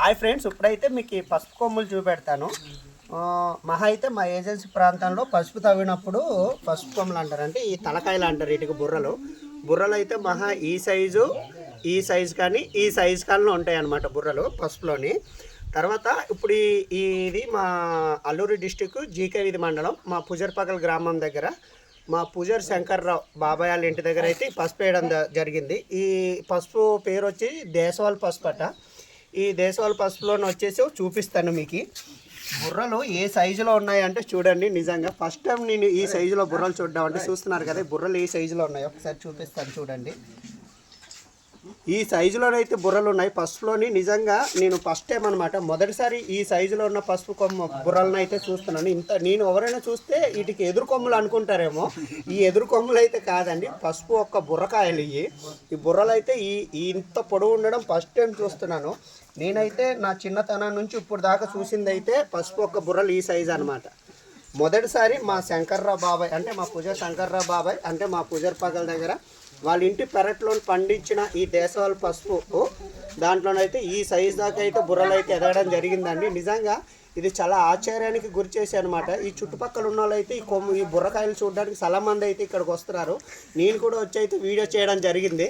Hi friends, ఇప్పుడైతే మీకు ఈ పసుపు కొమ్ములు చూపెడతాను. మహా అయితే మా ఏజెన్సీ ప్రాంతంలో పసుపు తవ్వినప్పుడు పసుపు కొమ్ములు అంటారు, అంటే ఈ తలకాయలు అంటారు. వీటికి బుర్రలు అయితే మహా ఈ సైజు కానీ ఈ సైజు కానీ ఉంటాయి అన్నమాట బుర్రలు పసుపులోని. తర్వాత ఇప్పుడు ఇది మా అల్లూరు డిస్టిక్ జీకే మండలం, మా పుజర్పగల్ గ్రామం దగ్గర మా పూజారి శంకర్రావు బాబాయ్ వాళ్ళ ఇంటి దగ్గర అయితే పసుపు వేయడం జరిగింది. ఈ పసుపు పేరు వచ్చి దేశవాళీ పసుపు అట. ఈ దేశవాళీ పసుపులోని వచ్చేసి చూపిస్తాను మీకు. బుర్రలు ఏ సైజులో ఉన్నాయంటే చూడండి. నిజంగా ఫస్ట్ టైం నేను ఈ సైజులో బుర్రలు చూద్దాం అంటే చూస్తున్నారు కదా, బుర్రలు ఏ సైజులో ఉన్నాయి ఒకసారి చూపిస్తాను చూడండి. ఈ సైజులోనైతే బుర్రలు ఉన్నాయి పసుపులోని. నిజంగా నేను ఫస్ట్ టైం అనమాట, మొదటిసారి ఈ సైజులో ఉన్న పసుపు కొమ్మ బుర్రలను అయితే చూస్తున్నాను. నేను ఎవరైనా చూస్తే వీటికి ఎదురు కొమ్ములు అనుకుంటారేమో, ఈ ఎదురు కొమ్ములు అయితే కాదండి, పసుపు ఒక్క బుర్రకాయలు. ఈ బుర్రలు అయితే ఇంత పొడవు ఉండడం ఫస్ట్ టైం చూస్తున్నాను. నేనైతే నా చిన్నతనం నుంచి ఇప్పుడు దాకా చూసింది అయితే పసుపు ఒక్క బుర్రలు ఈ సైజు అనమాట. మొదటిసారి మా శంకర్రావు బాబాయ్ అంటే మా పూజారి శంకర్రావు బాబాయ్ అంటే మా పూజారి పగల దగ్గర వాళ్ళ ఇంటి పెరట్లో పండించిన ఈ దేశవాళీ పసుపు దాంట్లోనైతే ఈ సైజు దాకా అయితే బుర్రలు అయితే ఎదగడం జరిగిందండి. నిజంగా ఇది చాలా ఆశ్చర్యానికి గురి చేసి అనమాట. ఈ చుట్టుపక్కల ఉన్న వాళ్ళు అయితే ఈ బుర్రకాయలు చూడడానికి చాలా మంది అయితే ఇక్కడికి వస్తున్నారు. నేను కూడా వచ్చి అయితే వీడియో చేయడం జరిగింది.